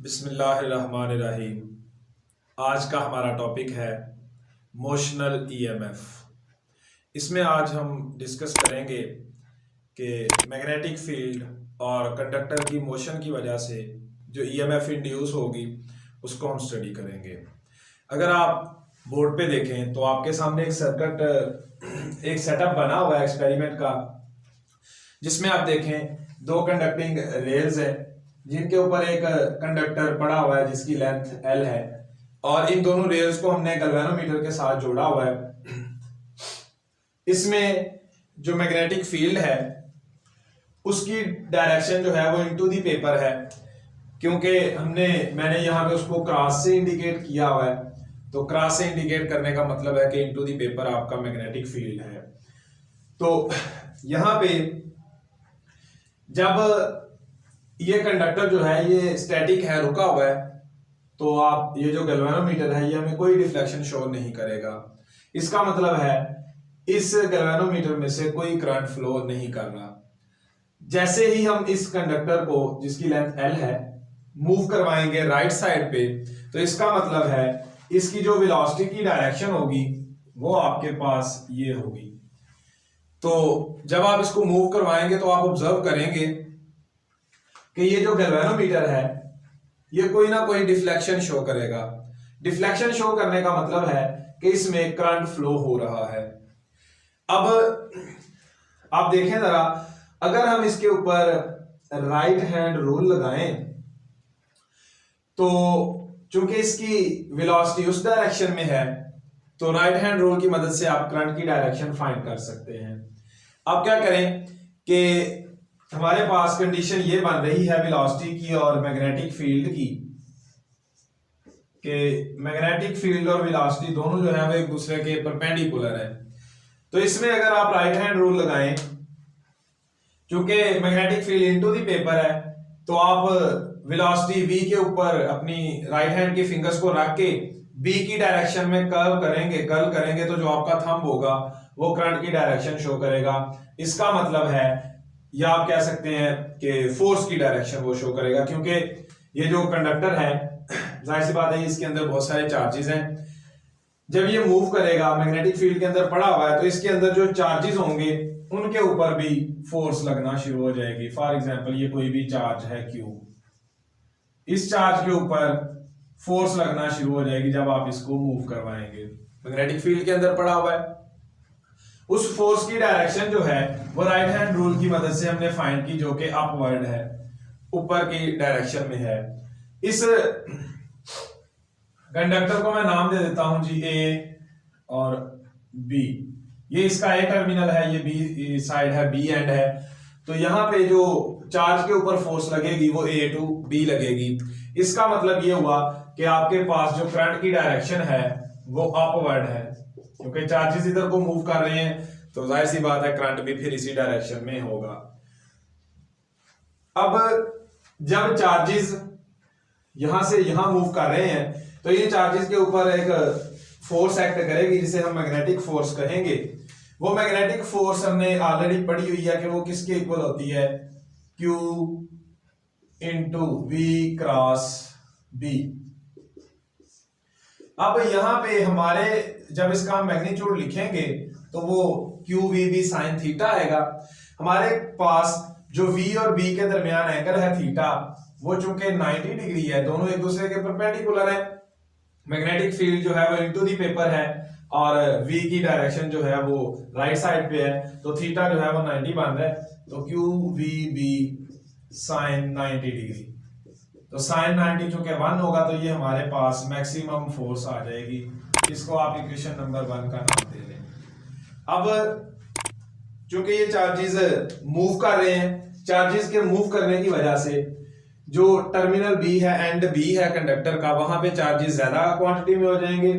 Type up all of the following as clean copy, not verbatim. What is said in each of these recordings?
बिस्मिल्लाहिर्रहमानिर्रहीम। आज का हमारा टॉपिक है मोशनल ईएमएफ। इसमें आज हम डिस्कस करेंगे कि मैग्नेटिक फील्ड और कंडक्टर की मोशन की वजह से जो ईएमएफ इंड्यूस होगी उसको हम स्टडी करेंगे। अगर आप बोर्ड पे देखें तो आपके सामने एक सेटअप बना हुआ है एक्सपेरिमेंट का, जिसमें आप देखें दो कंडक्टिंग रेल्स है जिनके ऊपर एक कंडक्टर पड़ा हुआ है जिसकी लेंथ L है, और इन दोनों रेल्स को हमने गैल्वेनोमीटर के साथ जोड़ा हुआ है। इसमें जो मैग्नेटिक फील्ड है उसकी डायरेक्शन जो है वो इनटू द पेपर है, क्योंकि मैंने यहाँ पे उसको क्रॉस से इंडिकेट किया हुआ है। तो क्रॉस से इंडिकेट करने का मतलब है कि इनटू द पेपर आपका मैग्नेटिक फील्ड है। तो यहाँ पे जब ये कंडक्टर जो है ये स्टैटिक है, रुका हुआ है, तो आप ये जो गैल्वेनोमीटर है ये हमें कोई डिफ्लेक्शन शो नहीं करेगा। इसका मतलब है इस गैल्वेनोमीटर में से कोई करंट फ्लो नहीं कर रहा। जैसे ही हम इस कंडक्टर को जिसकी लेंथ L है मूव करवाएंगे राइट साइड पे, तो इसका मतलब है इसकी जो वेलोसिटी की डायरेक्शन होगी वो आपके पास ये होगी। तो जब आप इसको मूव करवाएंगे तो आप ऑब्जर्व करेंगे कि ये जो गैल्वेनोमीटर है ये कोई ना कोई डिफ्लेक्शन शो करेगा। डिफ्लेक्शन शो करने का मतलब है कि इसमें करंट फ्लो हो रहा है। अब आप देखें जरा, अगर हम इसके ऊपर राइट हैंड रूल लगाएं तो चूंकि इसकी वेलोसिटी उस डायरेक्शन में है, तो राइट हैंड रूल की मदद से आप करंट की डायरेक्शन फाइंड कर सकते हैं। अब क्या करें कि हमारे पास कंडीशन ये बन रही है वेलोसिटी की और मैग्नेटिक फील्ड की, कि मैग्नेटिक फील्ड और वेलोसिटी दोनों जो है वो एक दूसरे के परपेंडिकुलर है। तो इसमें अगर आप राइट हैंड रूल लगाएं, क्योंकि magnetic field into the paper है, तो आप वेलोसिटी v के ऊपर अपनी राइट हैंड की फिंगर्स को रख के b की डायरेक्शन में कर्ल करेंगे तो जो आपका थंब होगा वो करंट की डायरेक्शन शो करेगा। इसका मतलब है, या आप कह सकते हैं कि फोर्स की डायरेक्शन वो शो करेगा, क्योंकि ये जो कंडक्टर है जाहिर सी बात है इसके अंदर बहुत सारे चार्जेस हैं। जब ये मूव करेगा मैग्नेटिक फील्ड के अंदर पड़ा हुआ है, तो इसके अंदर जो चार्जेस होंगे उनके ऊपर भी फोर्स लगना शुरू हो जाएगी। फॉर एग्जांपल ये कोई भी चार्ज है Q, इस चार्ज के ऊपर फोर्स लगना शुरू हो जाएगी जब आप इसको मूव करवाएंगे। मैग्नेटिक फील्ड के अंदर पड़ा हुआ है, उस फोर्स की डायरेक्शन जो है वो राइट हैंड रूल की मदद से हमने फाइंड की, जो कि अपवर्ड है, ऊपर की डायरेक्शन में है। इस कंडक्टर को मैं नाम दे देता हूं जी A और B। ये इसका A टर्मिनल है, ये B साइड है, B एंड है। तो यहाँ पे जो चार्ज के ऊपर फोर्स लगेगी वो A टू B लगेगी। इसका मतलब ये हुआ कि आपके पास जो करंट की डायरेक्शन है वो अपवर्ड है, क्योंकि चार्जेस इधर को मूव कर रहे हैं, तो जाहिर सी बात है करंट भी फिर इसी डायरेक्शन में होगा। अब जब चार्जेस यहां से यहां मूव कर रहे हैं, तो ये चार्जेस के ऊपर एक फोर्स एक्ट करेगी जिसे हम मैग्नेटिक फोर्स कहेंगे। वो मैग्नेटिक फोर्स हमने ऑलरेडी पढ़ी हुई है कि वो किसके इक्वल होती है, Q into V cross B। अब यहां पे हमारे जब इसका हम मैग्नीट्यूड लिखेंगे तो वो QVB साइन थीटा आएगा। हमारे पास जो V और B के दरमियान एंगल है थीटा, वो चूंकि 90 डिग्री है, दोनों एक दूसरे के परपेंडिकुलर है। मैग्नेटिक फील्ड जो है वो इनटू द पेपर है और V की डायरेक्शन जो है वो राइट साइड पे है, तो थीटा जो है वो 90 बन रहा है। तो QVB साइन 90 डिग्री, तो साइन 90 चूंकि 1 होगा तो ये हमारे पास मैक्सिमम फोर्स आ जाएगी। इसको आप इक्वेशन नंबर 1 का नाम दे दें। अब चूंकि ये चार्जेस मूव कर रहे हैं, चार्जेस के मूव करने की वजह से जो टर्मिनल B है, एंड B है कंडक्टर का, वहां पे चार्जेस ज्यादा क्वांटिटी में हो जाएंगे,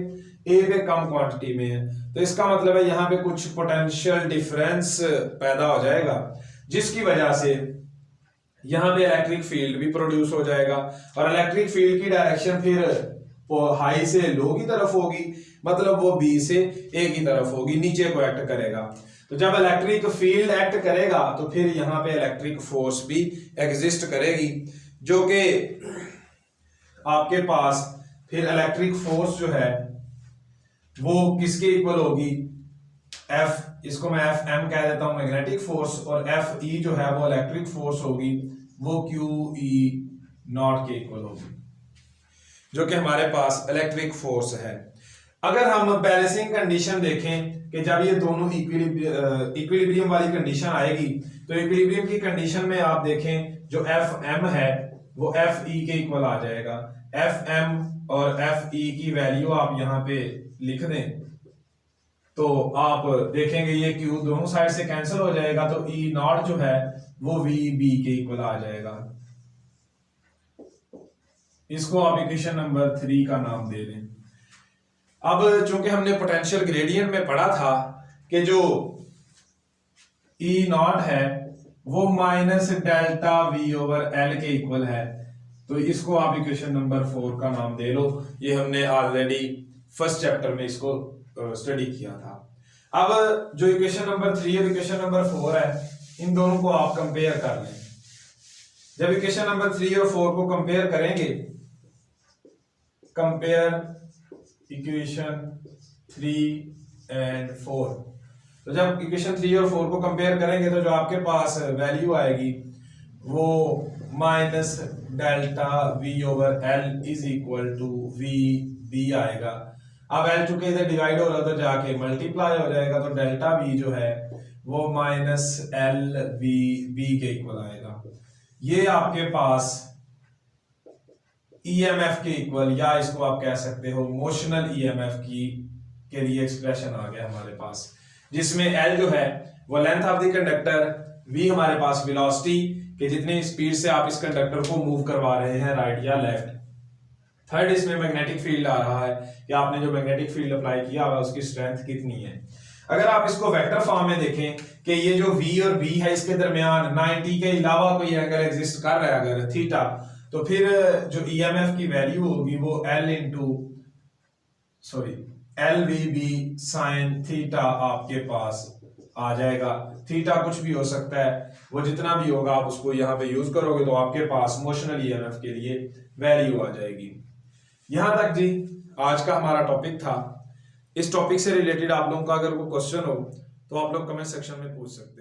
A पे कम क्वांटिटी में है। तो इसका मतलब है यहाँ पे कुछ पोटेंशियल डिफरेंस पैदा हो जाएगा, जिसकी वजह से यहाँ पे इलेक्ट्रिक फील्ड भी प्रोड्यूस हो जाएगा, और इलेक्ट्रिक फील्ड की डायरेक्शन फिर हाई से लो की तरफ होगी, मतलब वो B से A की तरफ होगी, नीचे को एक्ट करेगा। तो जब इलेक्ट्रिक फील्ड एक्ट करेगा तो फिर यहाँ पे इलेक्ट्रिक फोर्स भी एग्जिस्ट करेगी, जो कि आपके पास फिर इलेक्ट्रिक फोर्स जो है वो किसके इक्वल होगी, एफ, इसको मैं एफ एम कह देता हूं मैग्नेटिक फोर्स, और एफ ई जो है वो इलेक्ट्रिक फोर्स होगी, वो क्यू ई नॉट के इक्वल होगी, जो कि हमारे पास इलेक्ट्रिक फोर्स है। अगर हम बैलेंसिंग कंडीशन देखें कि जब ये दोनों इक्विलिब्रियम वाली कंडीशन आएगी, तो इक्विलिब्रियम की कंडीशन में आप देखें जो एफ एम है वो एफ ई के इक्वल आ जाएगा। एफ एम और एफ ई की वैल्यू आप यहां पे लिख दें तो आप देखेंगे ये क्यू दोनों साइड से कैंसिल हो जाएगा, तो ई नॉट जो है वो वी बी के इक्वल आ जाएगा। इसको आप इक्वेशन नंबर 3 का नाम दे दें। अब चूंकि हमने पोटेंशियल ग्रेडियंट में पढ़ा था कि जो ई नॉट है वो minus delta v over L के इक्वल है, तो इसको आप इक्वेशन नंबर 4 का नाम दे लो। ये हमने ऑलरेडी फर्स्ट चैप्टर में इसको स्टडी किया था। अब जो इक्वेशन नंबर 3 और इक्वेशन नंबर 4 है, इन दोनों को आप कंपेयर कर लें। जब इक्वेशन नंबर 3 और 4 को कंपेयर करेंगे, कंपेयर इक्वेशन 3 एंड 4, तो जब इक्वेशन 3 और 4 को कंपेयर करेंगे तो जो आपके पास वैल्यू आएगी वो minus delta v over l is equal to v b आएगा। अब एल चुके इधर डिवाइड हो रहा तो जाके मल्टीप्लाई हो जाएगा, तो डेल्टा वी जो है वो माइनस एल वी बी के इक्वल आएगा। ये आपके पास ईएमएफ के इक्वल, या इसको आप कह सकते हो मोशनल ईएमएफ की के लिए एक्सप्रेशन आ गया हमारे पास, जिसमें एल जो है वो length of the conductor, v हमारे पास वेलोसिटी कि जितनी स्पीड से आप इस कंडक्टर को मूव करवा रहे हैं राइट या लेफ्ट। थर्ड इसमें मैग्नेटिक फील्ड आ रहा है कि आपने जो मैग्नेटिक फील्ड अप्लाई किया हुआ उसकी स्ट्रेंथ कितनी है। अगर आप इसको वेक्टर फॉर्म में देखें कि ये जो v और b है इसके दरमियान 90 के अलावा कोई एंगल एग्जिस्ट कर रहा है अगर थीटा, तो फिर जो ईएमएफ की वैल्यू होगी वो l v b sine theta आपके पास आ जाएगा। थीटा कुछ भी हो सकता है, वो जितना भी होगा आप उसको यहाँ पे यूज करोगे तो आपके पास मोशनल ईएमएफ के लिए वैल्यू आ जाएगी। यहां तक जी आज का हमारा टॉपिक था। इस टॉपिक से रिलेटेड आप लोगों का अगर कोई क्वेश्चन हो तो आप लोग कमेंट सेक्शन में पूछ सकते हैं।